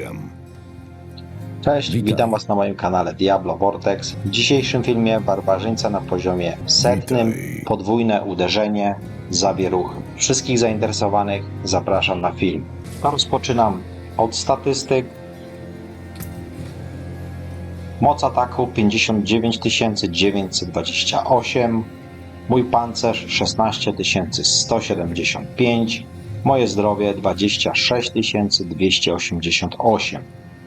pomagam? Cześć, witam Was na moim kanale Diablo Vortex. W dzisiejszym filmie barbarzyńca na poziomie 100, podwójne uderzenie, zawieruchy. Wszystkich zainteresowanych zapraszam na film. Rozpoczynam od statystyk. Moc ataku 59 928, mój pancerz 16 175, moje zdrowie 26 288,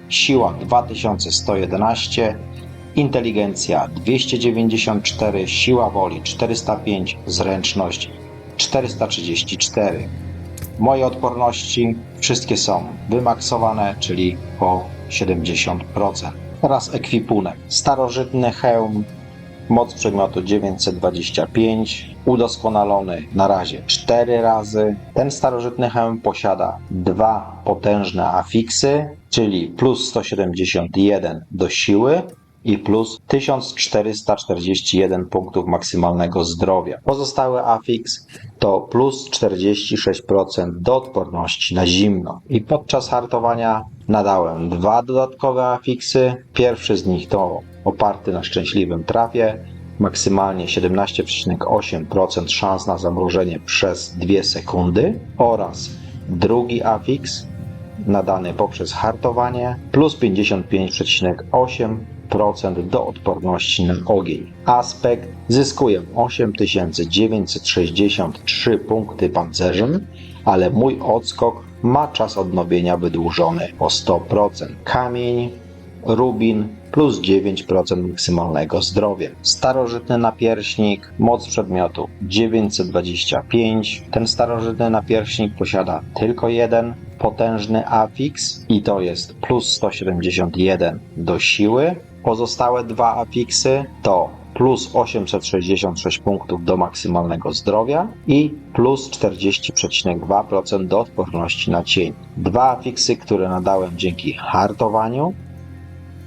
siła 2111, inteligencja 294, siła woli 405, zręczność 434. Moje odporności wszystkie są wymaksowane, czyli po 70%. Teraz ekwipunek. Starożytny hełm, moc przedmiotu 925, udoskonalony na razie 4 razy. Ten starożytny hełm posiada 2 potężne afiksy, czyli plus 171 do siły i plus 1441 punktów maksymalnego zdrowia. Pozostały afiks to plus 46% do odporności na zimno. I podczas hartowania nadałem 2 dodatkowe afiksy. Pierwszy z nich to oparty na szczęśliwym trafie, maksymalnie 17,8% szans na zamrożenie przez 2 sekundy, oraz drugi afiks nadany poprzez hartowanie plus 55,8% do odporności na ogień. Aspekt: zyskuję 8963 punkty pancerzem, ale mój odskok ma czas odnowienia wydłużony o 100%. Kamień, rubin plus 9% maksymalnego zdrowia. Starożytny napierśnik, moc przedmiotu 925. Ten starożytny napierśnik posiada tylko jeden potężny afiks i to jest plus 171 do siły. Pozostałe 2 afiksy to plus 866 punktów do maksymalnego zdrowia i plus 40,2% do odporności na cień. 2 afiksy, które nadałem dzięki hartowaniu,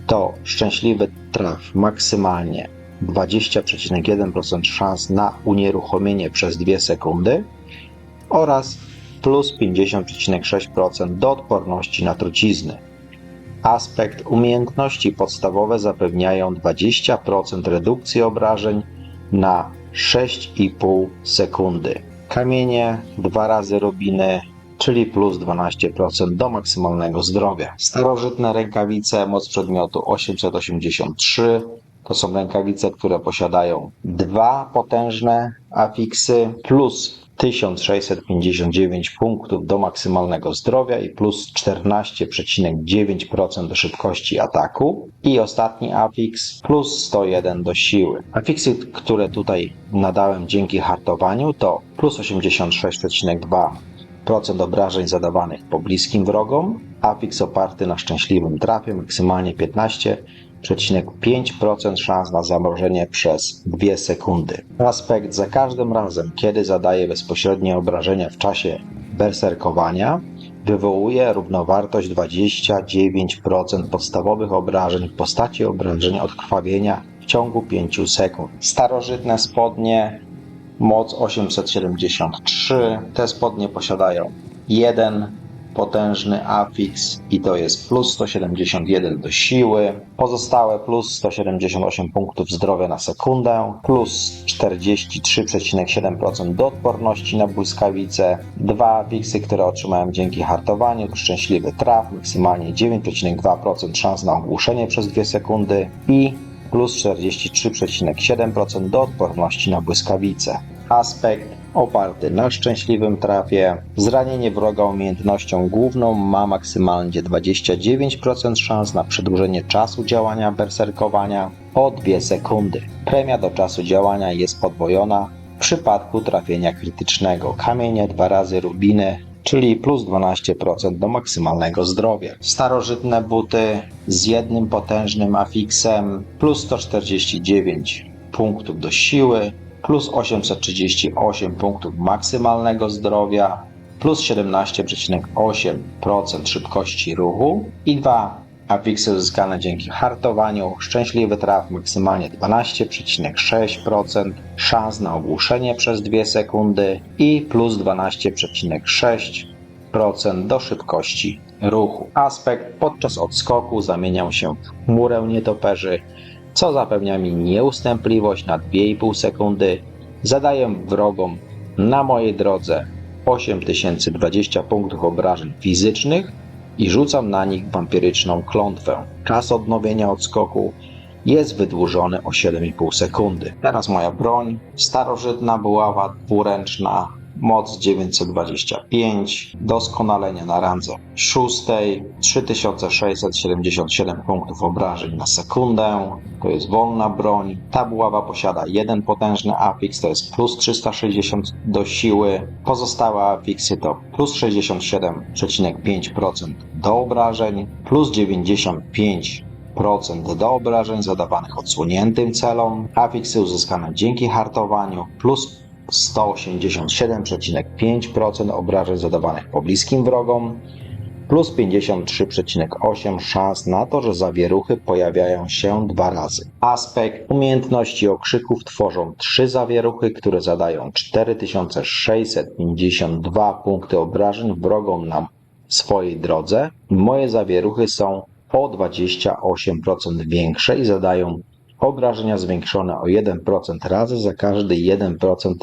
to szczęśliwy traf maksymalnie 20,1% szans na unieruchomienie przez 2 sekundy oraz plus 50,6% do odporności na trucizny. Aspekt: umiejętności podstawowe zapewniają 20% redukcji obrażeń na 6,5 sekundy. Kamienie, 2 razy rubiny, czyli plus 12% do maksymalnego zdrowia. Starożytne rękawice, moc przedmiotu 883. To są rękawice, które posiadają 2 potężne afiksy plus 1659 punktów do maksymalnego zdrowia i plus 14,9% do szybkości ataku. I ostatni afiks plus 101 do siły. Afiksy, które tutaj nadałem dzięki hartowaniu, to plus 86,2% obrażeń zadawanych pobliskim wrogom, afiks oparty na szczęśliwym trafie, maksymalnie 15,5% szans na zamrożenie przez 2 sekundy. Aspekt: za każdym razem, kiedy zadaję bezpośrednie obrażenia w czasie berserkowania, wywołuje równowartość 29% podstawowych obrażeń w postaci obrażeń od krwawienia w ciągu 5 sekund. Starożytne spodnie, moc 873. Te spodnie posiadają jeden potężny afiks i to jest plus 171 do siły. Pozostałe plus 178 punktów zdrowia na sekundę, plus 43,7% do odporności na błyskawice. 2 afiksy, które otrzymałem dzięki hartowaniu, to szczęśliwy traf, maksymalnie 9,2% szans na ogłuszenie przez 2 sekundy i plus 43,7% do odporności na błyskawice. Aspekt: oparty na szczęśliwym trafie. Zranienie wroga umiejętnością główną ma maksymalnie 29% szans na przedłużenie czasu działania berserkowania o 2 sekundy. Premia do czasu działania jest podwojona w przypadku trafienia krytycznego. Kamienie, 2 razy rubiny, czyli plus 12% do maksymalnego zdrowia. Starożytne buty z jednym potężnym afiksem, plus 149 punktów do siły, plus 838 punktów maksymalnego zdrowia, plus 17,8% szybkości ruchu i 2 afiksy uzyskane dzięki hartowaniu. Szczęśliwy traf, maksymalnie 12,6% szans na ogłuszenie przez 2 sekundy i plus 12,6% do szybkości ruchu. Aspekt podczas odskoku zamieniał się w chmurę nietoperzy, co zapewnia mi nieustępliwość na 2,5 sekundy. Zadaję wrogom na mojej drodze 8020 punktów obrażeń fizycznych i rzucam na nich wampiryczną klątwę. Czas odnowienia odskoku jest wydłużony o 7,5 sekundy. Teraz moja broń, starożytna buława dwuręczna, moc 925, doskonalenie na randze 6, 3677 punktów obrażeń na sekundę, to jest wolna broń. Ta buława posiada jeden potężny afiks, to jest plus 360 do siły, pozostałe afiksy to plus 67,5% do obrażeń, plus 95% do obrażeń zadawanych odsłoniętym celom, afiksy uzyskane dzięki hartowaniu, plus 187,5% obrażeń zadawanych pobliskim wrogom, plus 53,8% szans na to, że zawieruchy pojawiają się 2 razy. Aspekt umiejętności okrzyków tworzą 3 zawieruchy, które zadają 4652 punkty obrażeń wrogom na swojej drodze. Moje zawieruchy są o 28% większe i zadają obrażenia zwiększone o 1% razy za każdy 1%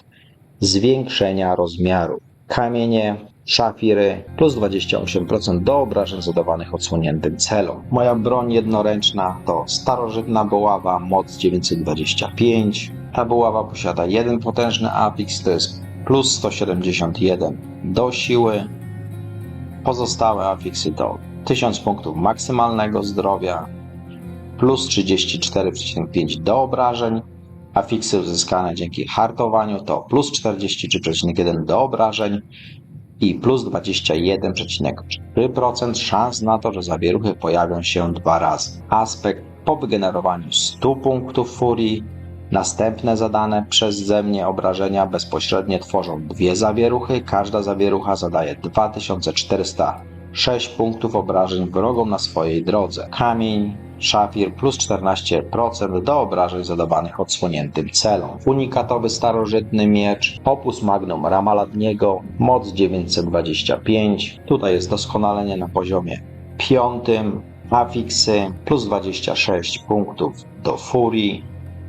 zwiększenia rozmiaru. Kamienie, szafiry plus 28% do obrażeń zadawanych odsłoniętym celom. Moja broń jednoręczna to starożytna buława, moc 925. Ta buława posiada jeden potężny afiks, to jest plus 171 do siły. Pozostałe afiksy to 1000 punktów maksymalnego zdrowia, plus 34,5 do obrażeń. Afiksy uzyskane dzięki hartowaniu to plus 43,1 do obrażeń i plus 21,3% szans na to, że zawieruchy pojawią się 2 razy. Aspekt po wygenerowaniu 100 punktów furii. Następne zadane przeze mnie obrażenia bezpośrednie tworzą 2 zawieruchy. Każda zawierucha zadaje 2406 punktów obrażeń wrogom na swojej drodze. Kamień, szafir plus 14% do obrażeń zadawanych odsłoniętym celom. Unikatowy starożytny miecz, opus magnum Ramaladniego, moc 925. Tutaj jest doskonalenie na poziomie 5. Afiksy plus 26 punktów do furii,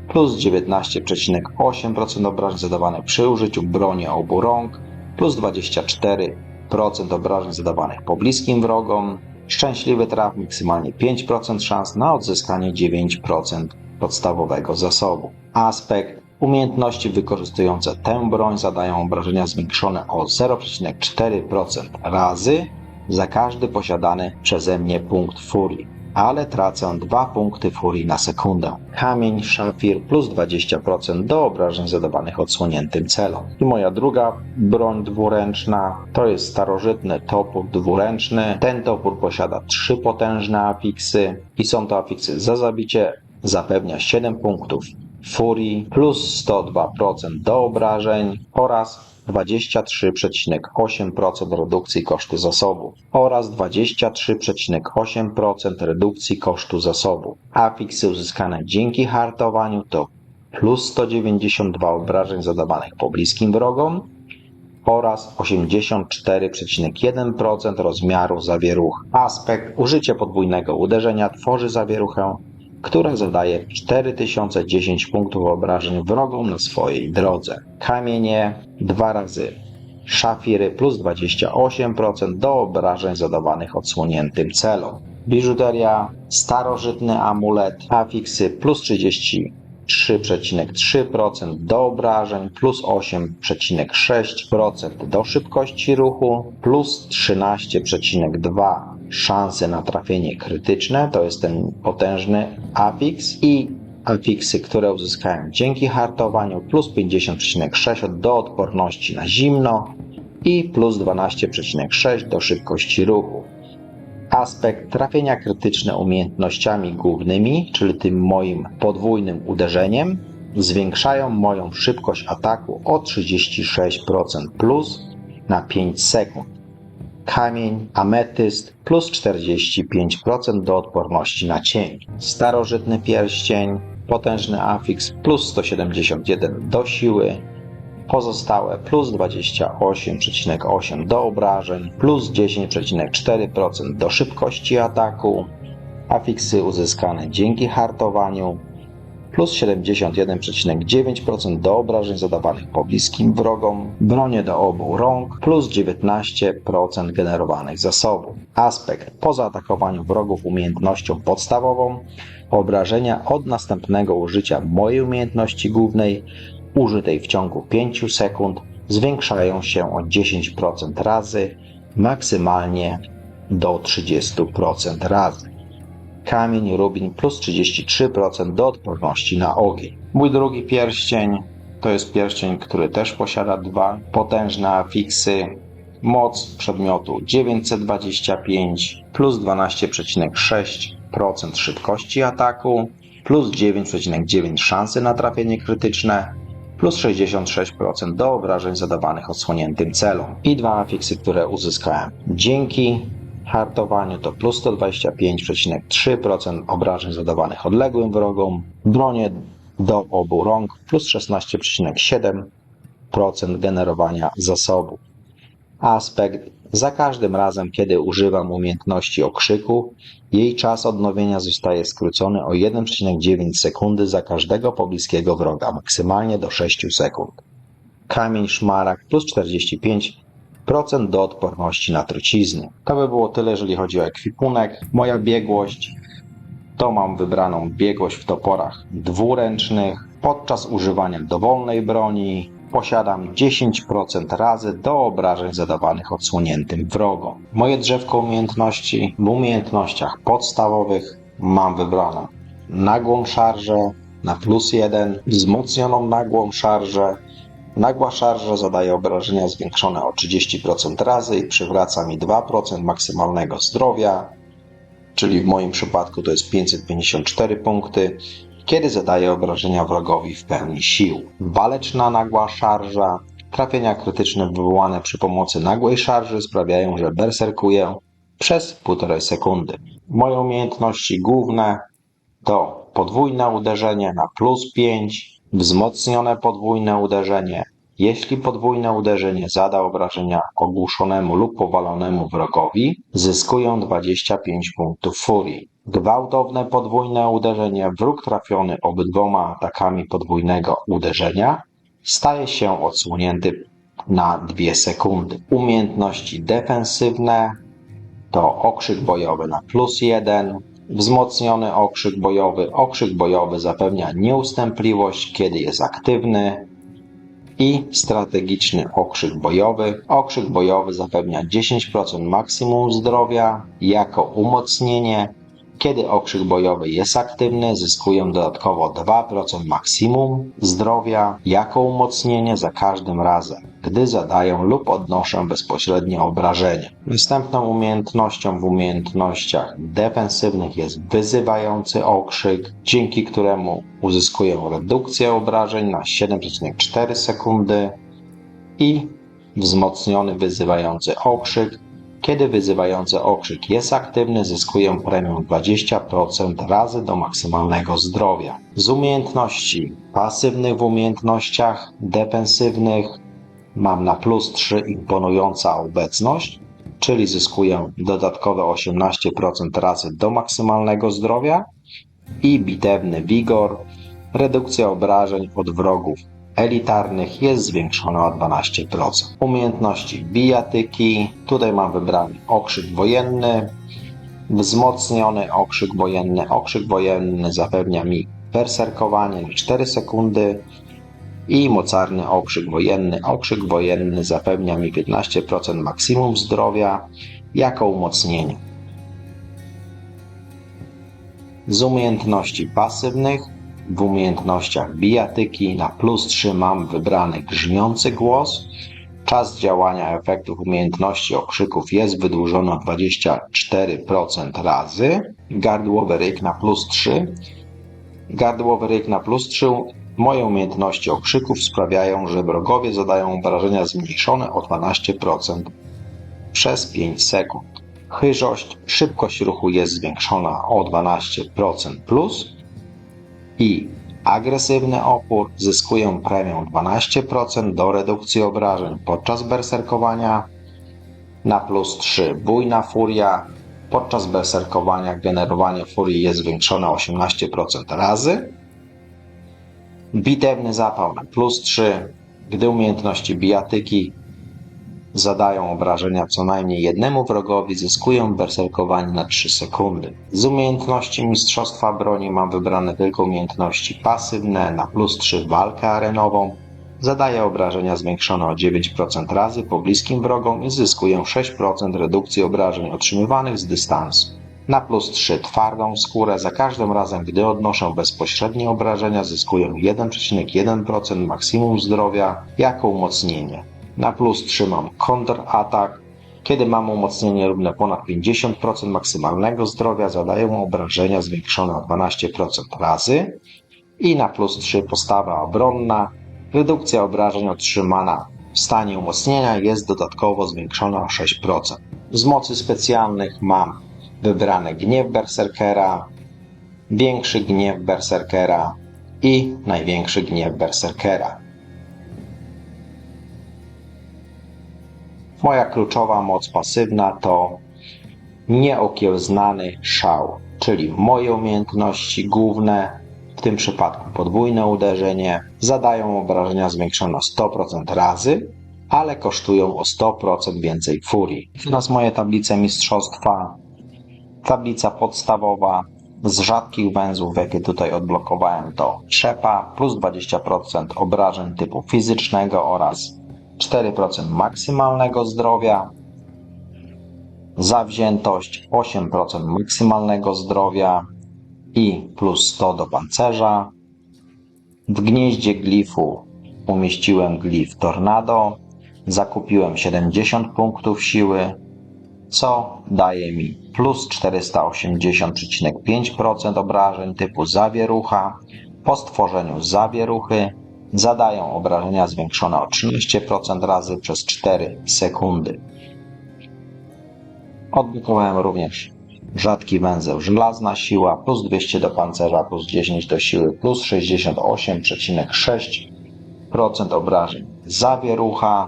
plus 19,8% obrażeń zadawanych przy użyciu broni obu rąk, plus 24% obrażeń zadawanych pobliskim wrogom. Szczęśliwy traf, maksymalnie 5% szans na odzyskanie 9% podstawowego zasobu. Aspekt umiejętności wykorzystujące tę broń zadają obrażenia zwiększone o 0,4% razy za każdy posiadany przeze mnie punkt furii, ale tracę 2 punkty furii na sekundę. Kamień, szafir plus 20% do obrażeń zadawanych odsłoniętym celom. I moja druga broń dwuręczna to jest starożytny topór dwuręczny. Ten topór posiada 3 potężne afiksy i są to afiksy za zabicie, zapewnia 7 punktów furii plus 102% do obrażeń oraz 23,8% redukcji kosztu zasobu oraz 23,8% redukcji kosztu zasobu. Afiksy uzyskane dzięki hartowaniu to plus 192 obrażeń zadawanych pobliskim wrogom oraz 84,1% rozmiaru zawieruch. Aspekt użycie podwójnego uderzenia tworzy zawieruchę, która zadaje 4010 punktów obrażeń wrogom na swojej drodze. Kamienie 2 razy, szafiry plus 28% do obrażeń zadawanych odsłoniętym celom. Biżuteria, starożytny amulet, afiksy plus 33,3% do obrażeń, plus 8,6% do szybkości ruchu, plus 13,2% szanse na trafienie krytyczne, to jest ten potężny afiks, i afiksy, które uzyskałem dzięki hartowaniu, plus 50,6% do odporności na zimno i plus 12,6% do szybkości ruchu. Aspekt trafienia krytyczne umiejętnościami głównymi, czyli tym moim podwójnym uderzeniem, zwiększają moją szybkość ataku o 36% plus na 5 sekund. Kamień, ametyst plus 45% do odporności na cień. Starożytny pierścień, potężny afiks plus 171 do siły, Pozostałe plus 28,8 do obrażeń, plus 10,4% do szybkości ataku, afiksy uzyskane dzięki hartowaniu, plus 71,9% do obrażeń zadawanych pobliskim wrogom, bronie do obu rąk, plus 19% generowanych zasobów. Aspekt po zaatakowaniu wrogów umiejętnością podstawową, obrażenia od następnego użycia mojej umiejętności głównej, użytej w ciągu 5 sekund, zwiększają się o 10% razy, maksymalnie do 30% razy. Kamień Rubin plus 33% do odporności na ogień. Mój drugi pierścień to jest pierścień, który też posiada dwa potężne afiksy. Moc przedmiotu 925 plus 12,6% szybkości ataku, plus 9,9 szansy na trafienie krytyczne, plus 66% do obrażeń zadawanych odsłoniętym celom. I dwa afiksy, które uzyskałem dzięki hartowaniu, to plus 125,3% obrażeń zadawanych odległym wrogom, bronie do obu rąk, plus 16,7% generowania zasobów. Aspekt: za każdym razem, kiedy używam umiejętności okrzyku, jej czas odnowienia zostaje skrócony o 1,9 sekundy za każdego pobliskiego wroga, maksymalnie do 6 sekund. Kamień Szmaragd plus 45% do odporności na trucizny. To by było tyle, jeżeli chodzi o ekwipunek. Moja biegłość to mam wybraną biegłość w toporach dwuręcznych. Podczas używania dowolnej broni posiadam 10% razy do obrażeń zadawanych odsłoniętym wrogom. Moje drzewko umiejętności w umiejętnościach podstawowych mam wybraną nagłą szarżę na +1, wzmocnioną nagłą szarżę. Nagła szarża zadaje obrażenia zwiększone o 30% razy i przywraca mi 2% maksymalnego zdrowia, czyli w moim przypadku to jest 554 punkty, kiedy zadaje obrażenia wrogowi w pełni sił. Waleczna nagła szarża. Trafienia krytyczne wywołane przy pomocy nagłej szarży sprawiają, że berserkuję przez 1,5 sekundy. Moje umiejętności główne to podwójne uderzenie na +5, wzmocnione podwójne uderzenie. Jeśli podwójne uderzenie zada obrażenia ogłuszonemu lub powalonemu wrogowi, zyskują 25 punktów furii. Gwałtowne podwójne uderzenie. Wróg trafiony obydwoma atakami podwójnego uderzenia staje się odsłonięty na 2 sekundy. Umiejętności defensywne to okrzyk bojowy na +1, wzmocniony okrzyk bojowy. Okrzyk bojowy zapewnia nieustępliwość, kiedy jest aktywny. I strategiczny okrzyk bojowy. Okrzyk bojowy zapewnia 10% maksimum zdrowia jako umocnienie. Kiedy okrzyk bojowy jest aktywny, zyskuję dodatkowo 2% maksimum zdrowia jako umocnienie za każdym razem, gdy zadaję lub odnoszę bezpośrednie obrażenia. Następną umiejętnością w umiejętnościach defensywnych jest wyzywający okrzyk, dzięki któremu uzyskuję redukcję obrażeń na 7,4 sekundy i wzmocniony wyzywający okrzyk. Kiedy wyzywający okrzyk jest aktywny, zyskuję premię 20% razy do maksymalnego zdrowia. Z umiejętności pasywnych w umiejętnościach defensywnych mam na +3 imponująca obecność, czyli zyskuję dodatkowe 18% razy do maksymalnego zdrowia i bitewny wigor. Redukcja obrażeń od wrogów elitarnych jest zwiększona o 12%. Umiejętności bijatyki. Tutaj mam wybrany okrzyk wojenny, wzmocniony okrzyk wojenny. Okrzyk wojenny zapewnia mi berserkowanie na 4 sekundy i mocarny okrzyk wojenny. Okrzyk wojenny zapewnia mi 15% maksimum zdrowia jako umocnienie. Z umiejętności pasywnych w umiejętnościach bijatyki na +3 mam wybrany grzmiący głos. Czas działania efektów umiejętności okrzyków jest wydłużony o 24% razy. Gardłowy ryk na +3. Gardłowy ryk na +3. Moje umiejętności okrzyków sprawiają, że wrogowie zadają obrażenia zmniejszone o 12% przez 5 sekund. Chyżość. Szybkość ruchu jest zwiększona o 12% plus. I agresywny opór, zyskuję premię 12% do redukcji obrażeń podczas berserkowania. Na +3 bujna furia, podczas berserkowania generowanie furii jest zwiększone 18% razy. Bitewny zapał na +3, gdy umiejętności bijatyki zadają obrażenia co najmniej jednemu wrogowi, zyskuję berserkowanie na 3 sekundy. Z umiejętności mistrzostwa broni mam wybrane tylko umiejętności pasywne. Na +3 walkę arenową, zadaję obrażenia zwiększone o 9% razy po bliskim wrogom i zyskuję 6% redukcji obrażeń otrzymywanych z dystansu. Na +3 twardą skórę, za każdym razem gdy odnoszę bezpośrednie obrażenia, zyskuję 1,1% maksimum zdrowia jako umocnienie. Na +3 mam kontratak. Kiedy mam umocnienie równe ponad 50% maksymalnego zdrowia, zadaję obrażenia zwiększone o 12% razy. I na +3 postawa obronna. Redukcja obrażeń otrzymana w stanie umocnienia jest dodatkowo zwiększona o 6%. Z mocy specjalnych mam wybrane gniew berserkera, większy gniew berserkera i największy gniew berserkera. Moja kluczowa moc pasywna to nieokiełznany szał, czyli moje umiejętności główne, w tym przypadku podwójne uderzenie, zadają obrażenia zwiększone o 100% razy, ale kosztują o 100% więcej furii. Teraz moje tablice mistrzostwa. Tablica podstawowa z rzadkich węzłów, jakie tutaj odblokowałem, to trzepa plus 20% obrażeń typu fizycznego oraz 4% maksymalnego zdrowia, zawziętość 8% maksymalnego zdrowia i plus 100 do pancerza. W gnieździe glifu umieściłem glif Tornado, zakupiłem 70 punktów siły, co daje mi plus 480,5% obrażeń typu zawierucha. Po stworzeniu zawieruchy zadają obrażenia zwiększone o 13% razy przez 4 sekundy. Odblokowałem również rzadki węzeł żelazna siła, plus 200 do pancerza, plus 10 do siły, plus 68,6% obrażeń zawierucha.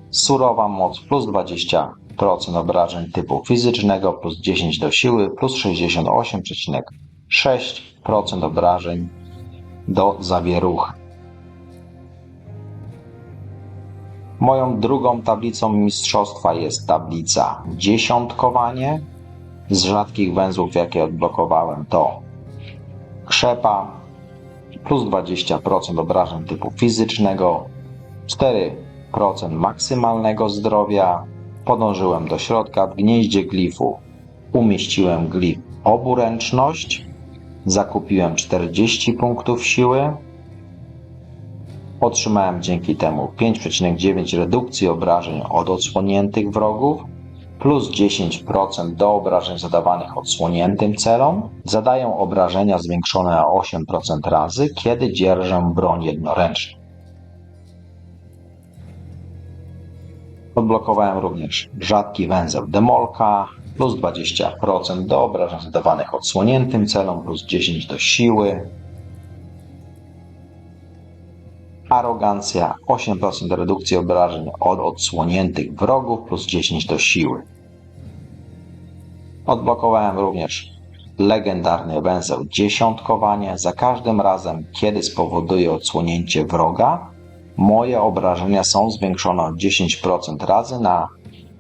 Surowa moc plus 20% obrażeń typu fizycznego, plus 10 do siły, plus 68,6% obrażeń do zawieruchy. Moją drugą tablicą mistrzostwa jest tablica dziesiątkowanie. Z rzadkich węzłów, jakie odblokowałem, to krzepa plus 20% obrażeń typu fizycznego, 4% maksymalnego zdrowia. Podążyłem do środka. W gnieździe glifu umieściłem glif oburęczność, zakupiłem 40 punktów siły. Otrzymałem dzięki temu 5,9 redukcji obrażeń od odsłoniętych wrogów, plus 10% do obrażeń zadawanych odsłoniętym celom. Zadają obrażenia zwiększone o 8% razy, kiedy dzierżę broń jednoręcznie. Odblokowałem również rzadki węzeł Demolka, plus 20% do obrażeń zadawanych odsłoniętym celom, plus 10 do siły. Arogancja, 8% redukcji obrażeń od odsłoniętych wrogów, plus 10 do siły. Odblokowałem również legendarny węzeł dziesiątkowanie. Za każdym razem, kiedy spowoduje odsłonięcie wroga, moje obrażenia są zwiększone o 10% razy na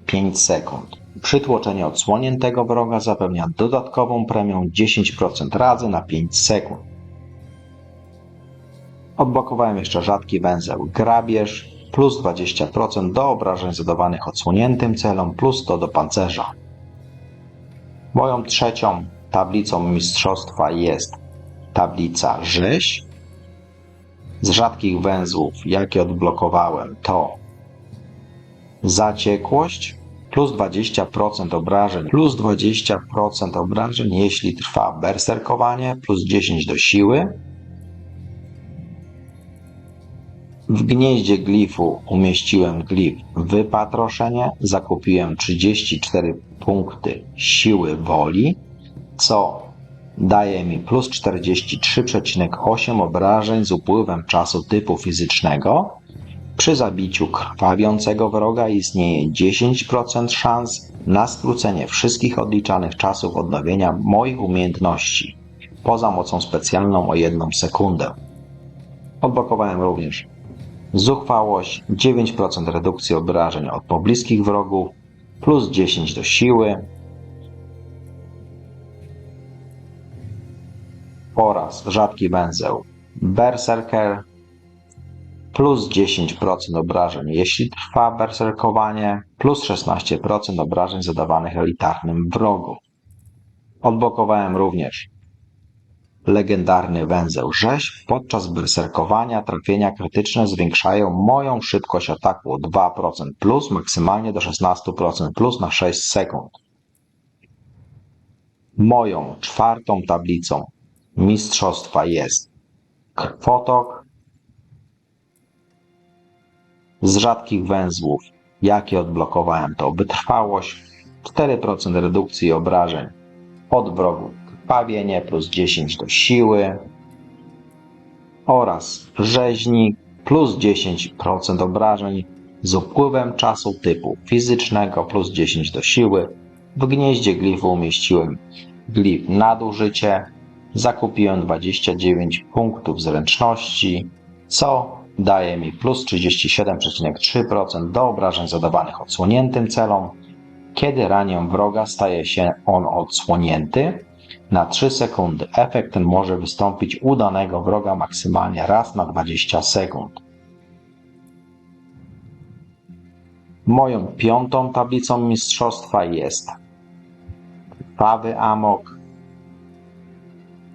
5 sekund. Przytłoczenie odsłoniętego wroga zapewnia dodatkową premię 10% razy na 5 sekund. Odblokowałem jeszcze rzadki węzeł grabież, plus 20% do obrażeń zadawanych odsłoniętym celom, plus 100 do pancerza. Moją trzecią tablicą mistrzostwa jest tablica rzeź. Z rzadkich węzłów, jakie odblokowałem, to zaciekłość, plus 20% obrażeń, jeśli trwa berserkowanie, plus 10 do siły. W gnieździe glifu umieściłem glif wypatroszenie, zakupiłem 34 punkty siły woli, co daje mi plus 43,8 obrażeń z upływem czasu typu fizycznego. Przy zabiciu krwawiącego wroga istnieje 10% szans na skrócenie wszystkich odliczanych czasów odnowienia moich umiejętności, poza mocą specjalną o 1 sekundę. Odblokowałem również zuchwałość, 9% redukcji obrażeń od pobliskich wrogów, plus 10 do siły oraz rzadki węzeł Berserker, plus 10% obrażeń, jeśli trwa berserkowanie, plus 16% obrażeń zadawanych elitarnym wrogom. Odblokowałem również legendarny węzeł rzeź. Podczas berserkowania trafienia krytyczne zwiększają moją szybkość ataku o 2% plus, maksymalnie do 16% plus na 6 sekund. Moją czwartą tablicą mistrzostwa jest krwotok. Z rzadkich węzłów, jakie odblokowałem, to wytrwałość, 4% redukcji obrażeń od wrogów, krwawienie plus 10 do siły oraz rzeźnik plus 10% obrażeń z upływem czasu typu fizycznego plus 10 do siły. W gnieździe glifu umieściłem glif nadużycie, zakupiłem 29 punktów zręczności, co daje mi plus 37,3% do obrażeń zadawanych odsłoniętym celom. Kiedy ranię wroga, staje się on odsłonięty na 3 sekundy. Efekt ten może wystąpić u danego wroga maksymalnie raz na 20 sekund. Moją piątą tablicą mistrzostwa jest krwawy amok.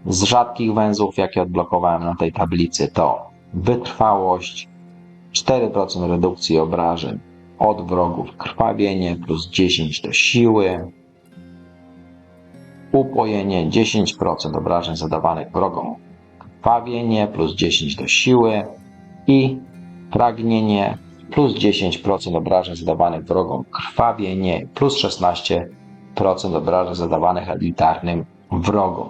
Z rzadkich węzłów, jakie odblokowałem na tej tablicy, to wytrwałość, 4% redukcji obrażeń od wrogów, krwawienie plus 10 do siły, upojenie, 10% obrażeń zadawanych wrogom, krwawienie plus 10 do siły i pragnienie plus 10% obrażeń zadawanych wrogom, krwawienie plus 16% obrażeń zadawanych elitarnym wrogom.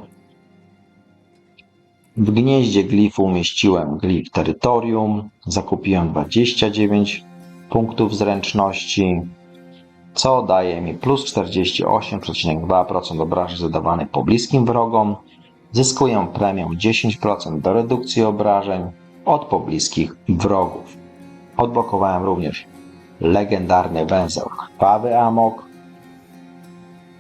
W gnieździe glifu umieściłem glif terytorium, zakupiłem 29 punktów zręczności, co daje mi plus 48,2% obrażeń zadawanych pobliskim wrogom. Zyskuję premię 10% do redukcji obrażeń od pobliskich wrogów. Odblokowałem również legendarny węzeł krwawy amok.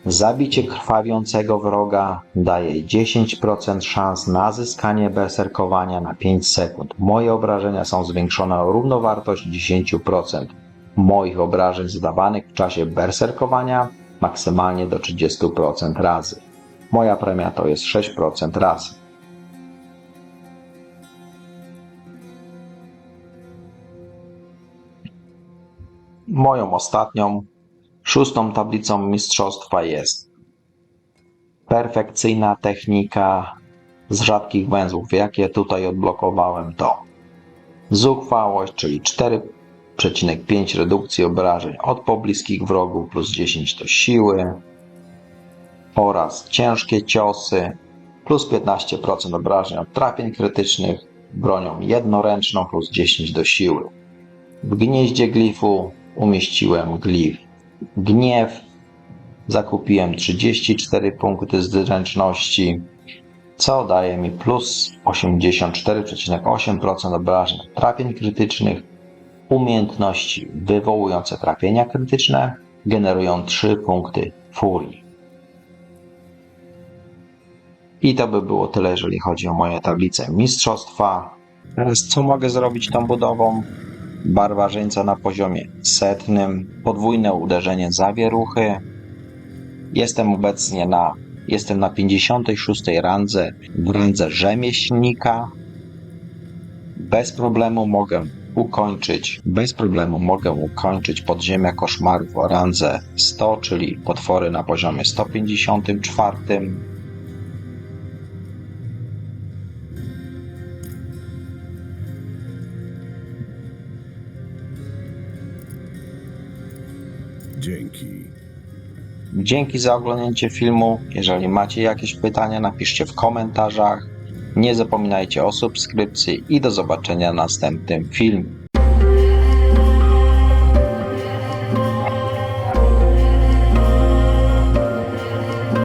Zabicie krwawiącego wroga daje 10% szans na zyskanie berserkowania na 5 sekund. Moje obrażenia są zwiększone o równowartość 10% moich obrażeń zadawanych w czasie berserkowania, maksymalnie do 30% razy. Moja premia to jest 6% razy. Moją ostatnią, szóstą tablicą mistrzostwa jest perfekcyjna technika z rzadkich węzłów, jakie tutaj odblokowałem, to zuchwałość, czyli 4,5 redukcji obrażeń od pobliskich wrogów plus 10 do siły oraz ciężkie ciosy plus 15% obrażeń od trafień krytycznych bronią jednoręczną plus 10 do siły. W gnieździe glifu umieściłem glif gniew, zakupiłem 34 punkty zręczności, co daje mi plus 84,8% obrażeń trafień krytycznych. Umiejętności wywołujące trafienia krytyczne generują 3 punkty furii. I to by było tyle, jeżeli chodzi o moje tablice mistrzostwa. Teraz co mogę zrobić tą budową? Barbarzyńca na poziomie 100, podwójne uderzenie zawieruchy. Jestem na 56 randze, w randze rzemieślnika. Bez problemu mogę ukończyć podziemia koszmarów o randze 100, czyli potwory na poziomie 154. Dzięki. Dzięki za oglądnięcie filmu. Jeżeli macie jakieś pytania, napiszcie w komentarzach. Nie zapominajcie o subskrypcji i do zobaczenia w następnym filmie.